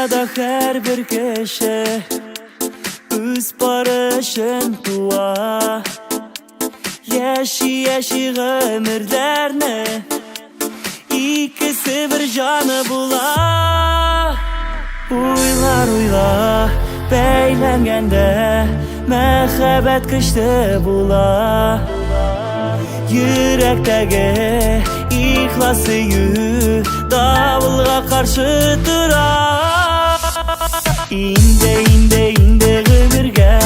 Dünyada her bir kişi öz barışın tuğa. Yaşı ömürlerini ikisi bir canı bula. Uyla beylengende mehabbet kıştı bula. Yürekteki ihlası davulga karşı dura. İnde ömürge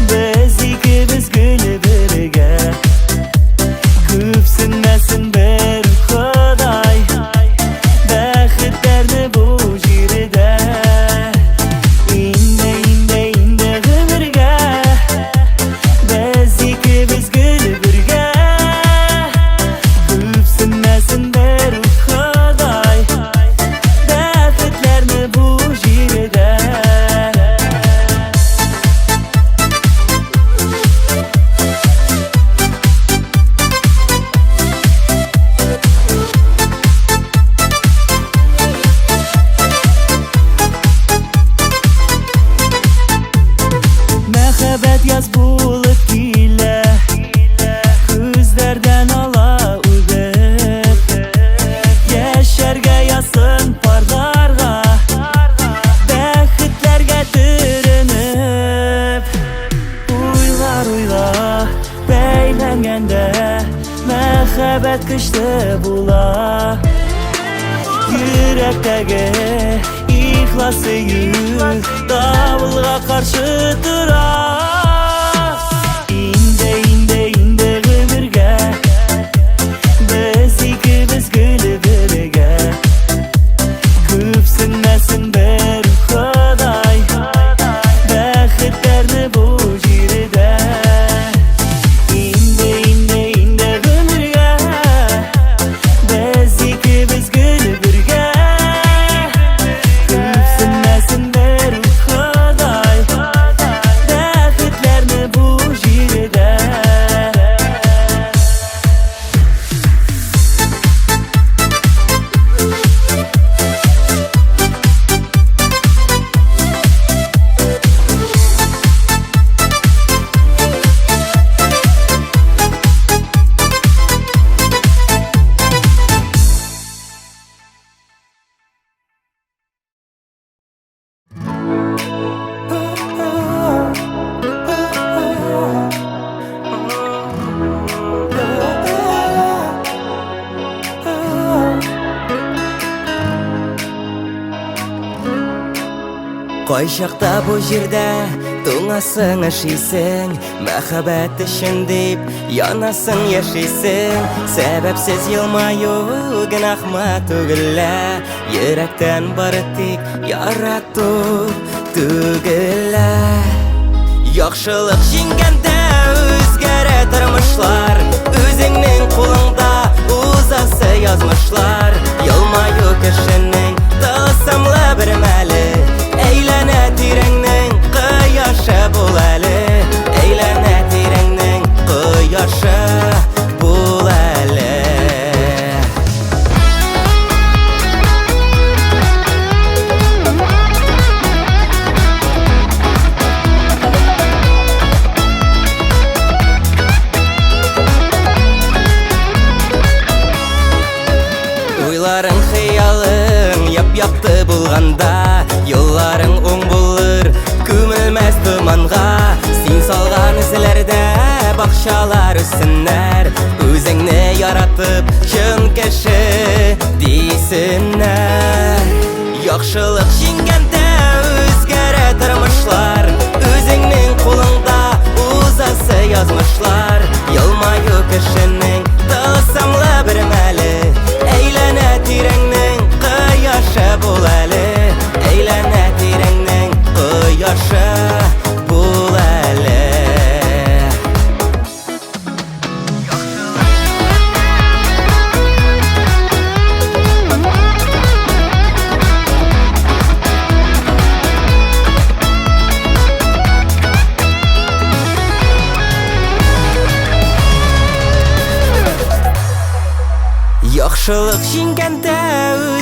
biz ikimiz gülüp birge. Küpsünmesin bir Xuday baxtlarni bu jirida. İnde ömürge biz ikimiz gülüp birge. Küpsünmesin bir Xuday baxtlarni bu jirida. Mehabbet yaz bulup gile, gözlerden ala übep. Yaşarga yazsın parlarga, baxtlarga türünüp. Uyla beylengende mehabbet kıştı bula. Yürekteki ihlası davulga karşı dura. İnde ömürge biz ikimiz gülüp birge. Küpsünmesin bir Xuday baxtlarni bu jirida. İnde ömürge biz ikimiz gülüp birge. Küpsünmesin bir Xuday baxtlarni bu jirida. Koyşakta bu jirde tuğasın aşıysen, mehabbet için deyip yanasın yaşaysın. Sebepsiz yılmayu günahma tügülle, yürekten barıtik yarattık tügülle. Yaxşılık jingende özgere tırmışlar, özünün kulunda uzası yazmışlar. Yılmayu kişinin tılsımlı bir meli, eylene tirengnin kıyaşı bul eli. Eylene tirengnin kıyaşı bul eli. Uyların hıyalın yaptı bulganda, yolların oң bulur kömülmez dumanға. Sen salgan izlerde bakşalar üstünler, özüngni yaratıp şın kişi deysinler. Yaxşılık jingende özgere tırmışlar, özüngnin kulunda uzası yazmışlar. Yılmayu kişinin tılsımlı bir meli, eylene tirengnin kıyaşı bul eli. Eylene tirengnin kıyaşı bul eli.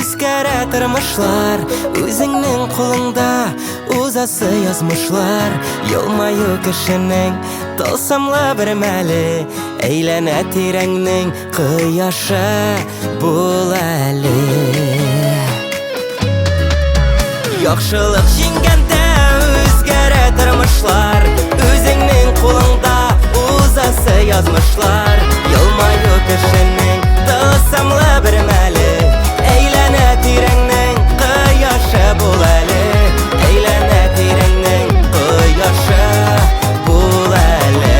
Үзгәрә тормышлар, үзеңнең кулыңда узасы язмышлар. Елмаю кешенең тылсымлы бер мәле, әйләнә тирәңнең кояшы бул әле. Яхшылык җиңгәндә үзгәрә тормышлар, үзеңнең кулыңда узасы язмышлар. Елмаю кешенең тылсымлы бер мәле, әйләнә тирәңнең кояшы бул әле. Әйләнә тирәңнең кояшы бул әле.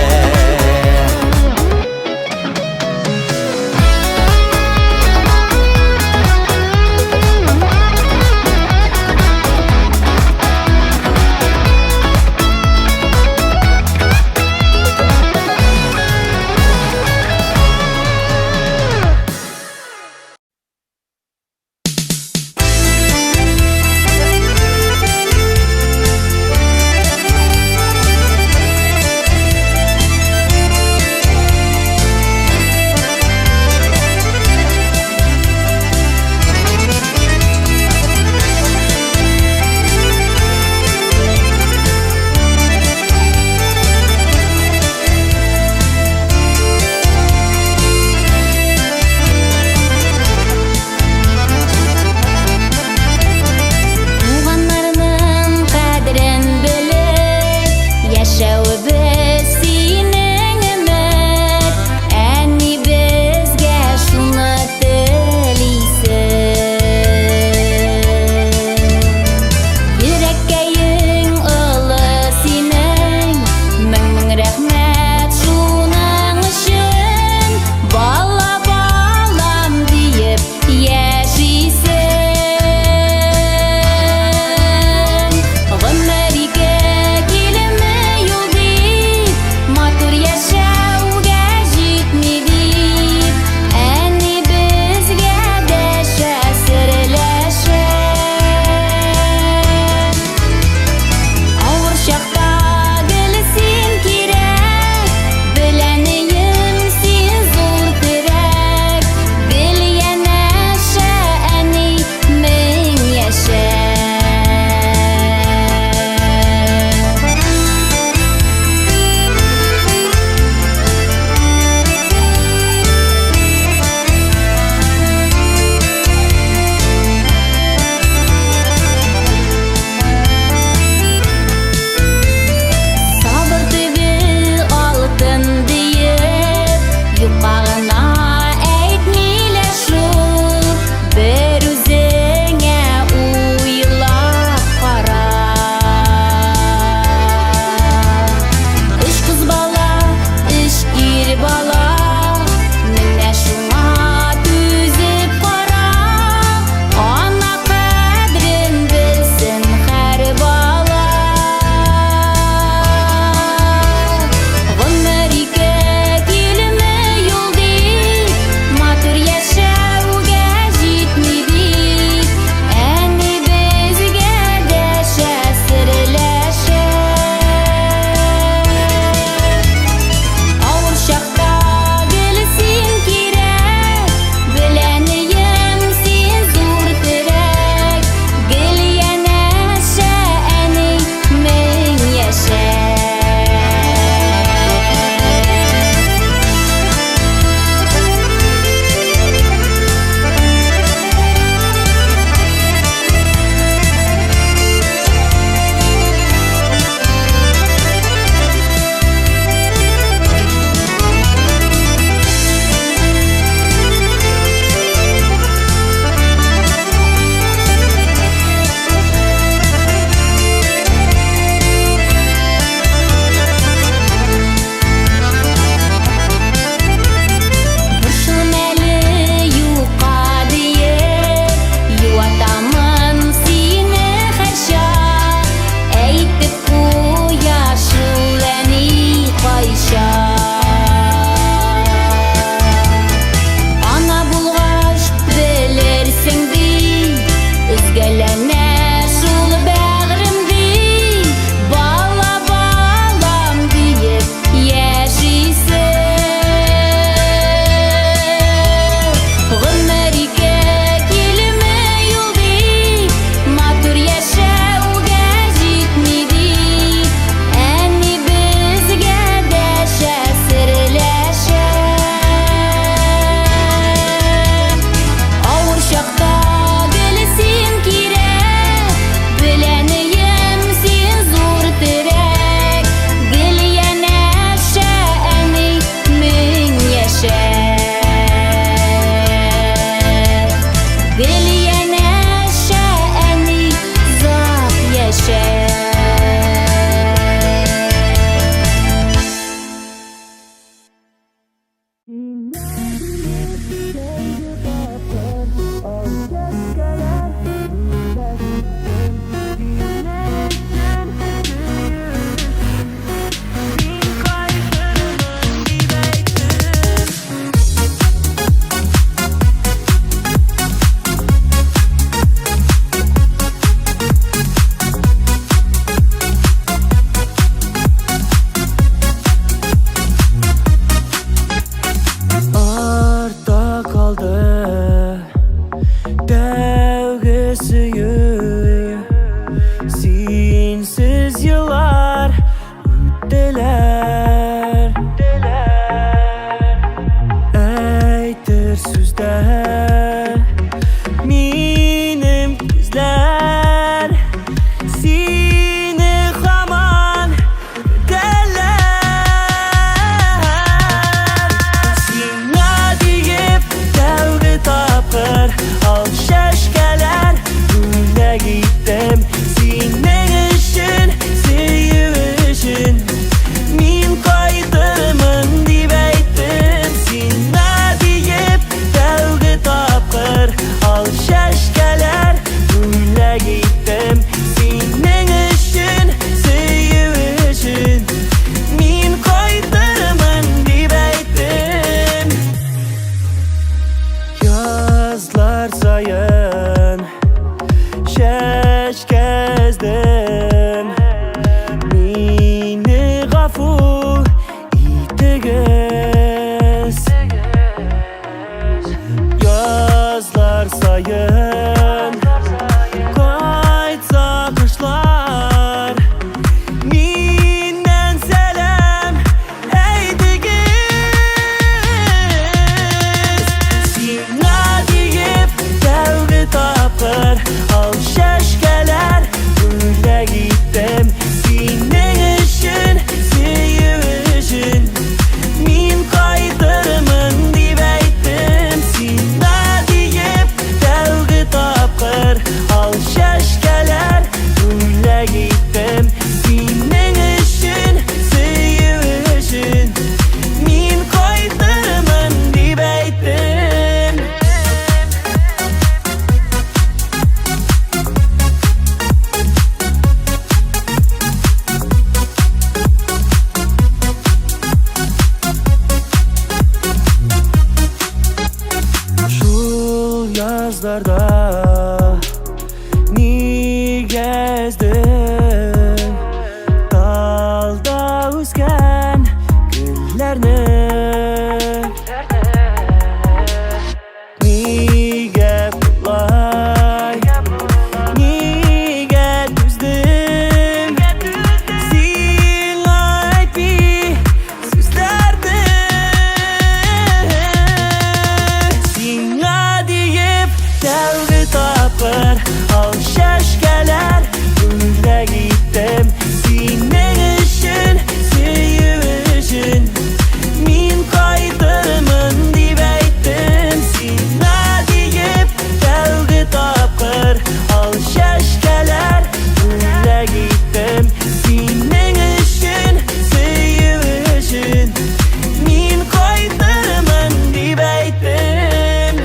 süyü Sinsiz yıllar ötteler Eytir süzler Minim güzler Seni haman ötteler Sina deyip devri tapır Al şeşkeler Güne gittim Senin için Sevişin Min kaydırımın dip eyttim Sina deyip devri tapır Al şeşkeler Güne gittim Senin için Sevişin Min kaydırımın dip eyttim Yazlar sayın Şeş kezdim Mini gafu itigiz Yazlar sayın Kaytsa kışlar Minnen selam eydigiz Sina deyip devri tapır Al şeşkeler Güle gittim Senin için Sevişin Min kaydırımın dip eyttim Sina deyip devri tapır Al şeşkeler Güle gittim Senin için Sevişin Min kaydırımın dip eyttim Şul yazlarda Ni gezdim Dalda üzgen güllerini Niye bulay Niye düzdüm Sina aytbi süzlerdi Sina deyip devri tapır Al şeşkeler Güle gittim Senin için Sevişin Min kaydırımın dip eyttim Sina deyip devri tapır Al şeşkeler Güle gittim Senin için Sevişin Min kaydırımın dip eyttim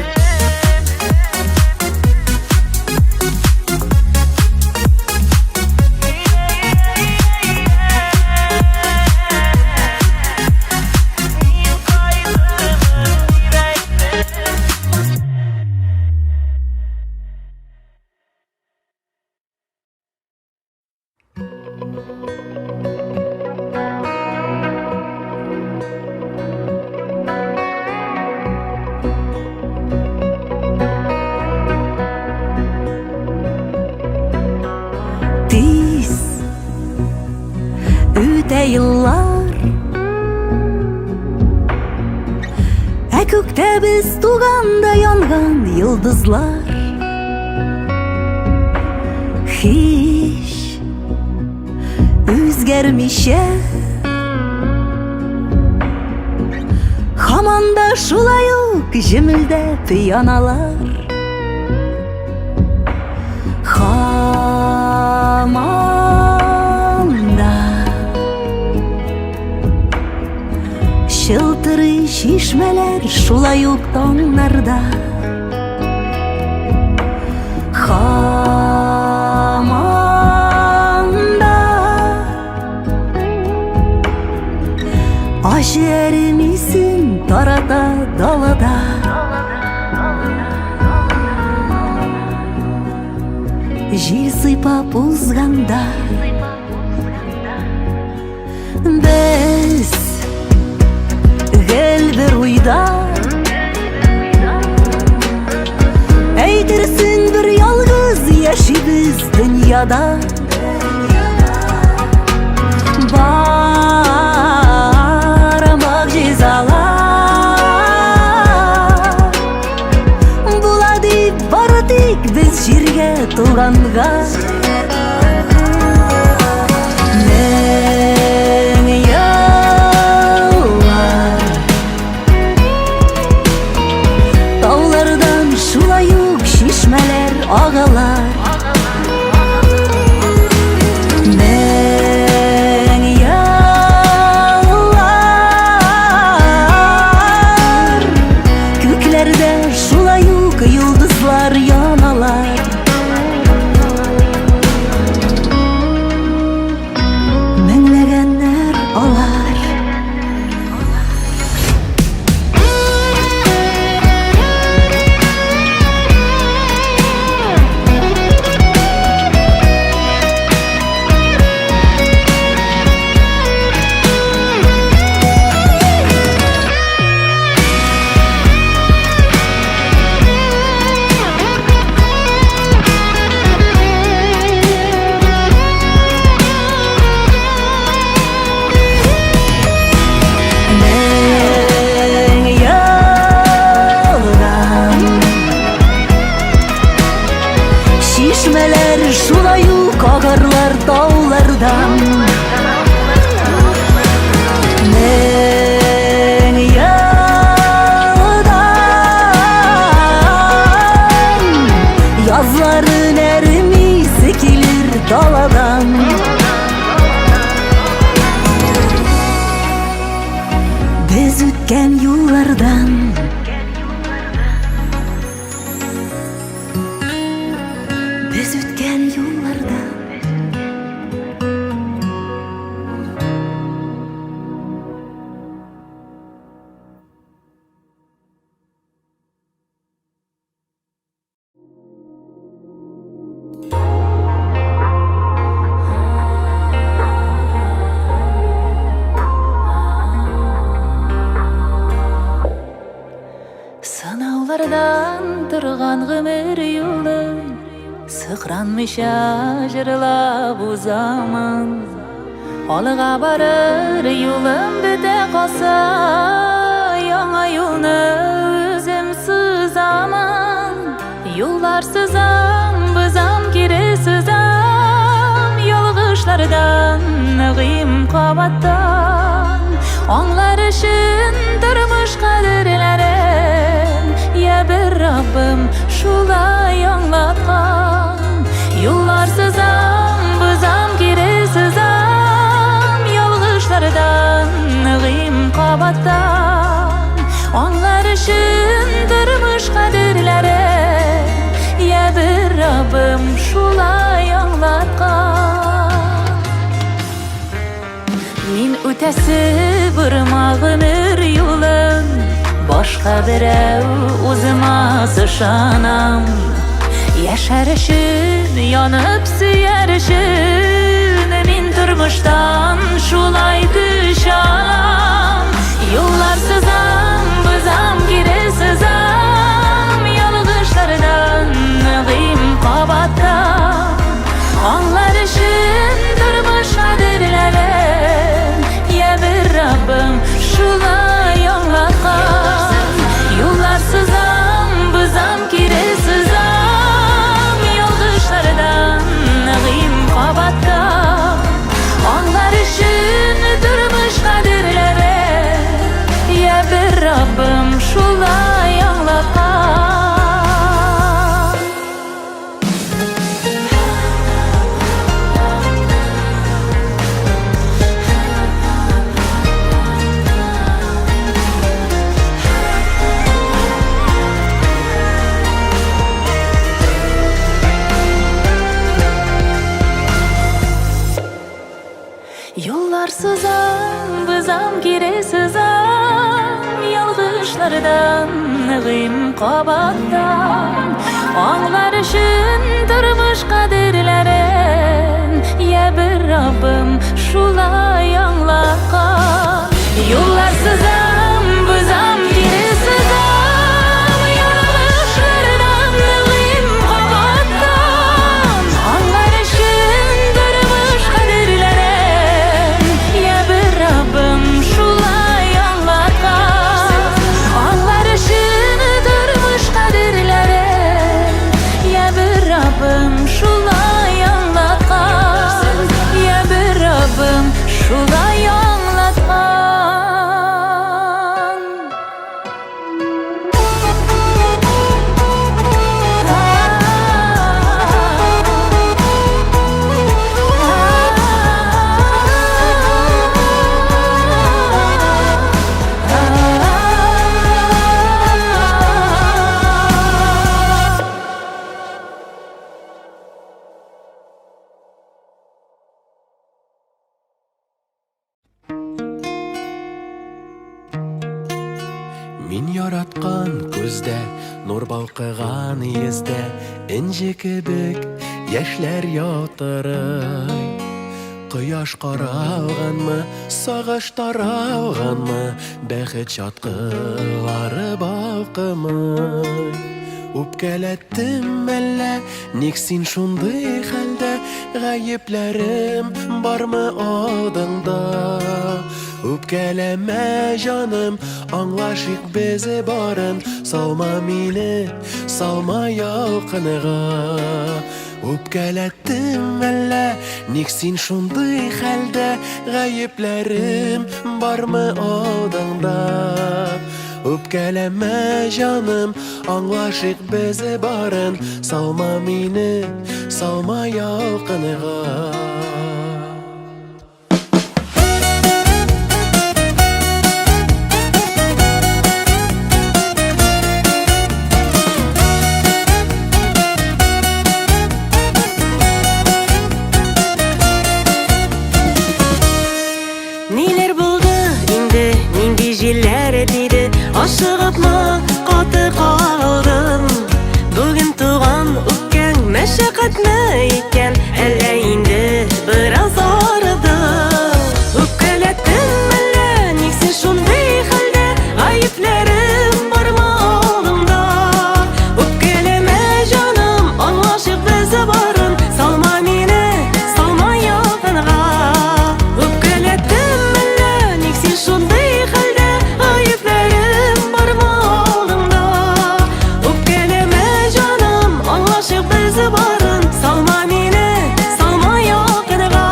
Tiz Üte yıllar Kökte biz tuğanda yangan yıldızlar Hiç Üzgermişe Hamanda şulayuk jimildep yanalar Hamanda Şıltırı şişmeler şulayuk tonlarda Hamanda Aşer misin tarada dalada Жил сыйпап узганда Без гел бер уйда Әйтерсең бер ялгыз dünyada var mucizalar. Buladi baradik biz jirge tuganga. Ağalar men yağlar köklerde şulayuk yıldızlar yanalar. Menlegenler alar. Şişmeler şulayuk ağarlar dağlardan. Men yağdan yazların erimi sekilir daladan. Biz ötken yıllardan biz ötken yollarda. Sınavlardan turgan gümür yolu sıkranmış ajırla bu zaman. Alığa barır yolum bide kalsa yana yolunu özüm sızamam. Yollar sızam bızam geri sızam yolğuşlardan nığım kabattan. Onlar için durmuş kaderlerin ya bir Rabbim şulay anlatkan. Yollar sızam bızam geri sızam yolğuşlardan nığım kabattan. Onlar için durmuş kaderlerin ya bir Rabbim şulay anlatkan. Min ötesi vurmağınır yolun başka birev uzma sıçanam. Yaşar için yanıp süyer için min turmuştan şulay düşanam. Yollar sızam bızam geri sızam yolğuşlardan nığım kabattan. Onlar için durmuş kaderlerin ya bir Rabbim şulay anlatkan. Yollar sızam bızam geri sızam yolğuşlardan nığım kabattan. Onlar için durmuş kaderlerin ya bir Rabbim şulay anlatkan. Yollar sızam bızam geri sızam yolğuşlardan nığım kabattan. Onlar için durmuş kaderlerin ya bir Rabbim şulay anlatkan. Yollar sızam bızam geri sızam yolğuşlardan nığım kabattan. Onlar için Мин яраткан күздә, нур балкыган йөздә, инҗе кебек яшьләр ятырый. Кояш каралганмы, сагыш таралганмы, бәхет чаткылары балкымый. Үпкәләттем әллә, ник син шундый хәлдә, гаепләрем бармы алдыңда? Үпкәләмә җаным, аңлашыйк без барын, салма мине, салма ялкыныга. Үпкәләттем әллә, ник син шундый хәлдә, гаепләрем бармы алдыңда? Үпкәләмә җаным, аңлашыйк без барын, салма мине, салма ялкыныга. Ниләр булды инде, нинди җилләр тиде, ашыгыпмы каты калдым. Бүген туган үпкәң мәшәкатьме икән, әллә инде бераз арыды? Үпкәләттем әллә, ник син шундый хәлдә, гаепләрем бармы алдыңда? Үпкәләмә җаным, аңлашыйк без барын, салма мине, салма якынга. Үпкәләттем әллә, ник син шундый хәлдә, гаепләрем бармы алдыңда? Үпкәләмә җаным, аңлашыйк без барын, салма мине, салма якынга.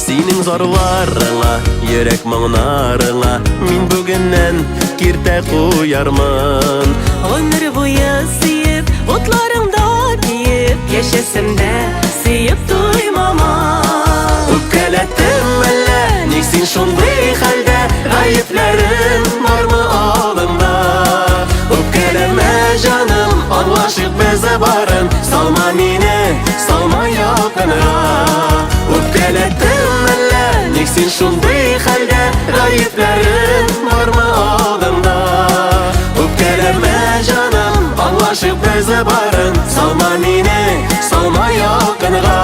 Синең зарларыңа, йөрәк моңнарыңа, мин бүгеннән киртә куярмын. Гомер буе сөеп, утларыңда тиеп, яшәсәм дә сөеп туймама. Үпкәләттем әллә, ник син шундый хәлдә, гаепләрем бармы алдыңда? Үпкәләмә җаным, аңлашыйк без барын, салма мине, салма якынга. Үпкәләттем әллә, ник син шундый хәлдә, гаепләрем бармы алдыңда? Үпкәләмә җаным, аңлашыйк без барын, салма мине, салма якынга.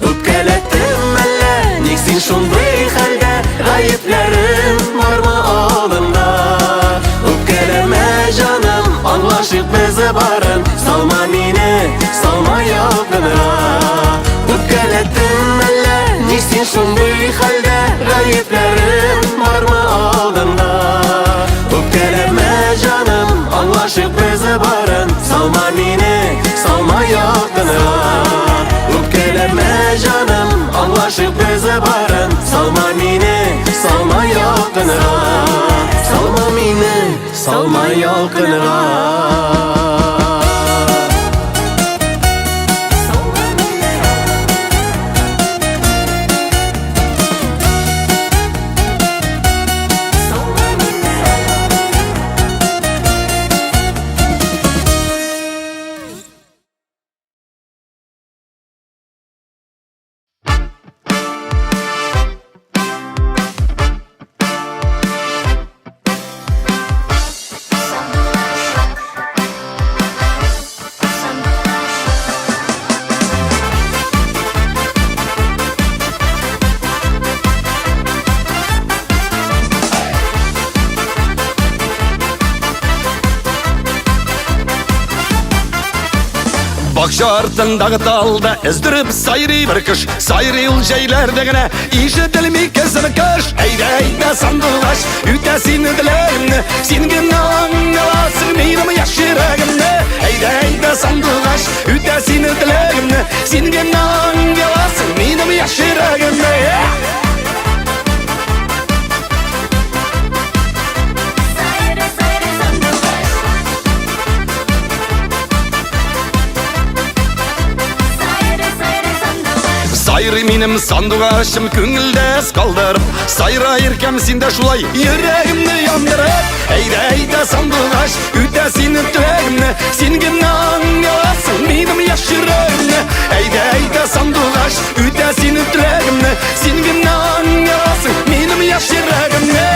Үпкәләттем әллә, ник син шундый хәлдә, гаепләрем бармы алдыңда? Үпкәләмә җаным, аңлашыйк без барын, салма мине, салма якынга. Үпкәләттем әллә, ник син шундый хәлдә, гаепләрем бармы алдыңда? Үпкәләмә җаным, аңлашыйк без барын, салма мине, салма якынга. Үпкәләмә җаным, аңлашыйк без барын, салма мине, салма якынга. Салма мине, салма якынга. Бакча артындағы талда іздіріп сайрый бір кыш, сайрый ул жайларда гына ишетелми кесім кыш. Әйдә, әйдә сандуғаш, үтә сине диләгемне, син генә аңласың минем яшь йөрәгемне. Әйдә, әйдә сандуғаш, үтә сине диләгемне, син генә аңласың минем яшь йөрәгемне. Минем сандугашым көңілдес қалдырып, сайра еркем сенде шулай yüreğimni yandırıp. Eyde sandугаш, үтә синең теләгемне, син генә аңласын минем яшь йөрәгемне. Eyde sandугаш, үтә синең теләгемне, син генә аңласын минем яшь йөрәгемне.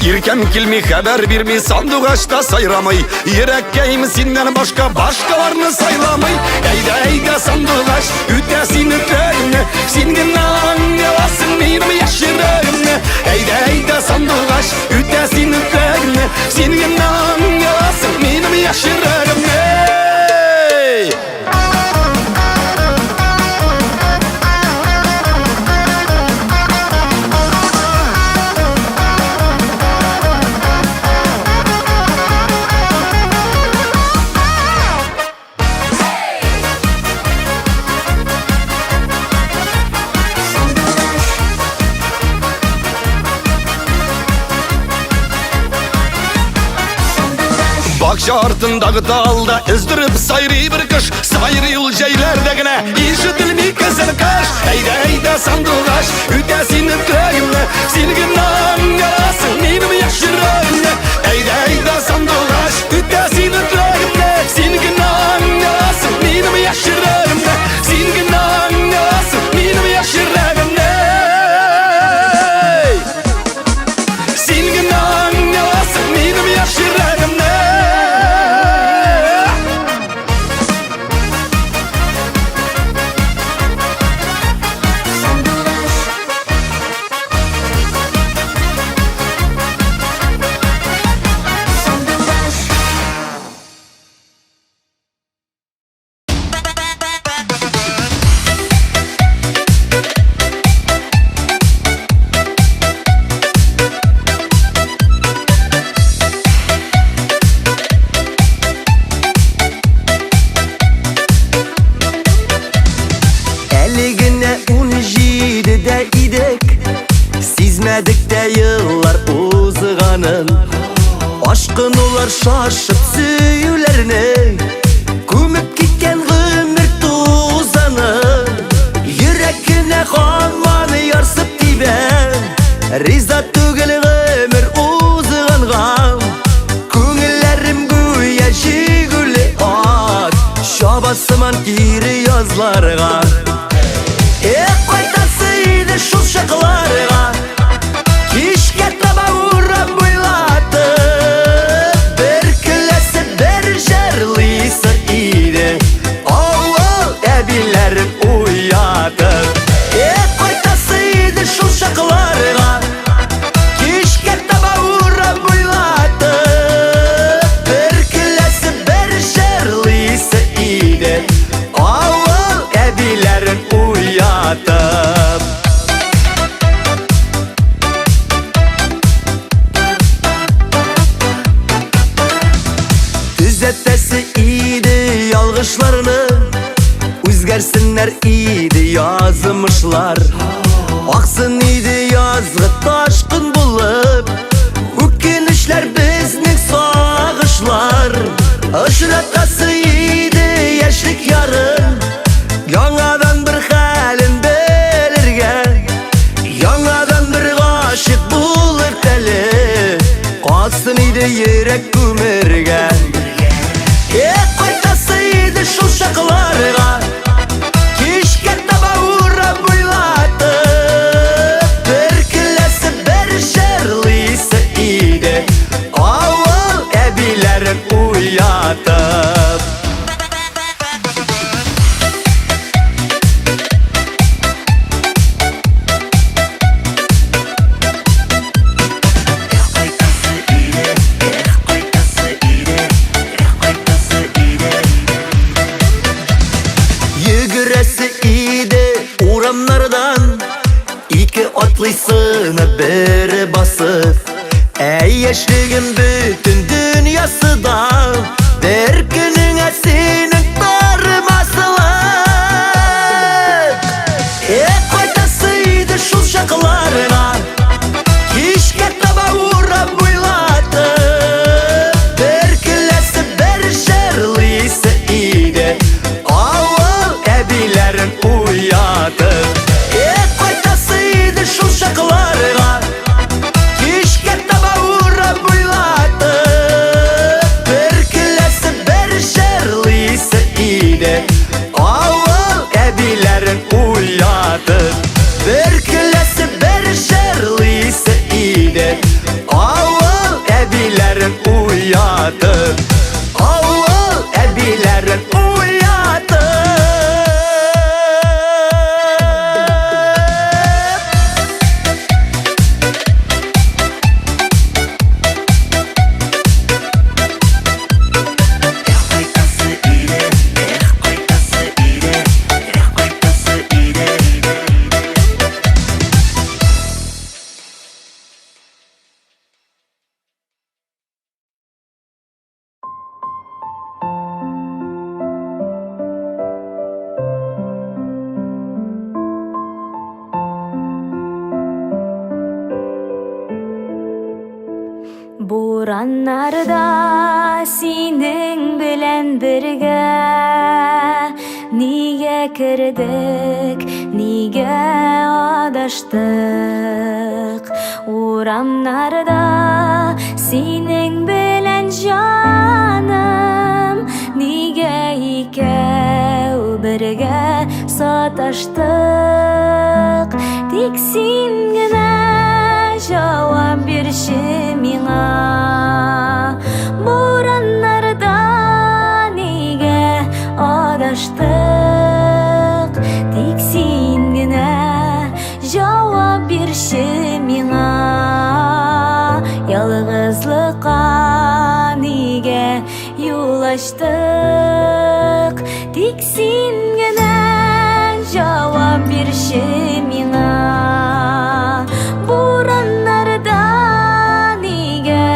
Иркем килми хәбәр бирми, сандугашта сайрамый. Йөрәккәйм синнән башкаларны сайламый. Әйдә сандугаш, үтә синең теләгемне, син генә аңласын минем яшь йөрәгемне. Әйдә сандугаш, үтә синең теләгемне, син генә аңласын минем яшь йөрәгемне. Бакча артындагы талда өздіріп сайрый бір кыш, сайрый ул җәйләрдә генә ишетелми кызыл кыш. Әйдә сандугаш, үтә синең теләгемне, син генә аңласын минем яшь йөрәгемне. Әйдә сандугаш, үтә синең теләгемне, син генә аңласын минем яшь йөрәгемне, син генә аңласын минем яшь йөрәгемне. Син генә аңласын минем яшь йөрәгемне. Сизмәдек тә еллар узганын, ашкын улар шашып сөюләрне, күмеп киткән гомер тузаны. Йөрәкенә һаман ярсып тибән, риза түгел гомер узганга. Күңелләрем гүя җигүле ат, чабасыман кире язларга. Кайтасы иде шул чакларга, кичкә таба урам буйлатып, бер көләсе бер җырлыйсы иде, авыл әбиләрен уятып. Кайтасы иде шул чакларга, кичкә таба урам буйлатып, бер көләсе бер җырлыйсы иде, авыл әбиләрен уятып. Түзәтәсе иде ялгышларны, үзгәрсеннәр иде язмышлар. Аксын иде язгы ташкын булып, үкенечләр безнең сагышлар. Очратасы иде яшьлек ярым, яңадан бер хәлен белергә, яңадан бер гашык булыр теле, калсын иде йөрәк күмергә. Кайтасы иде шул чакларга, кичкә таба урам буйлатып, бер көләсе бер җырлыйсы иде, авыл әбиләрен уятып. Атлыйсыны бер басып, яшьлегем бүтін дөньясыда, бер көнеңә синең бармасылык. Кайтасы иде шул чакларга, Бураннарда синең белән бергә нигә кердек, нигә адаштык. Урамнарда синең белән җаным, нигә икәү бергә саташтык. Тик син генә җавап бирче миңа. Бураннарда нигә адаштык. Тик син генә җавап бирче миңа. Ялгызлыкка нигә юл ачтык. Тик син генә җавап бирче миңа. Бураннарда нигә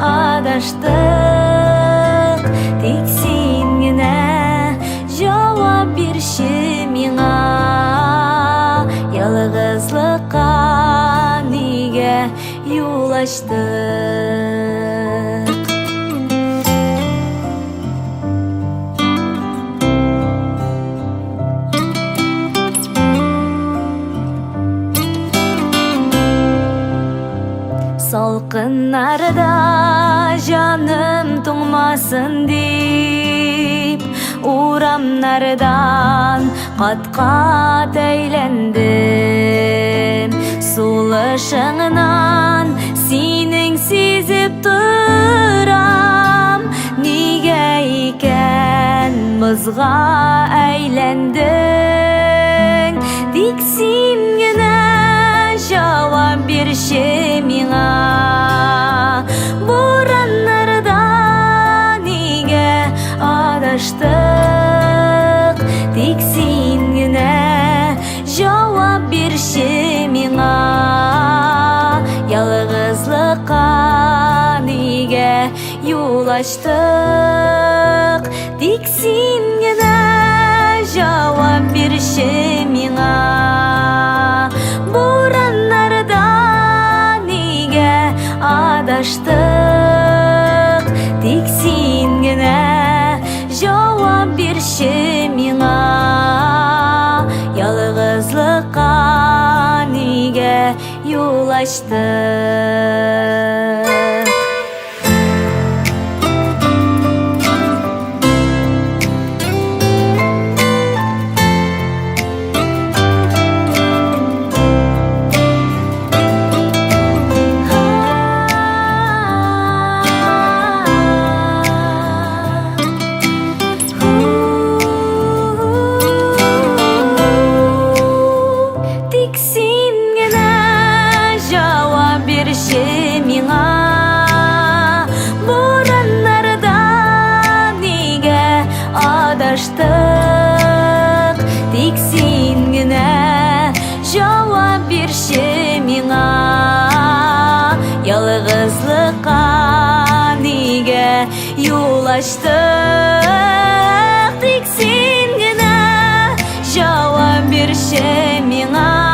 адаштык. Тик син генә җавап бирче миңа. Ялгызлыкка нигә юл ачтык. Салкыннарда җаным туңмасын дип, урамнардан кат-кат әйләндем. Сулышыңнан синең сизеп торам, нигә икән бозга әйләндең. Тик син генә җавап бирче миңа. Бураннарда нигә адаштык. Тик син генә җавап бирче миңа. Ялгызлыкка нигә юл ачтык. Тик син генә җавап бирче миңа. Бураннарда нигә адаштык. Тик син генә җавап бирче миңа. Ялгызлыкка нигә юл ачтык. Тик син генә җавап бирче миңа. Бураннарда нигә адаштык. Тик син генә җавап бирче миңа. Ялгызлыкка нигә юл ачтык. Тик син генә җавап бирче миңа.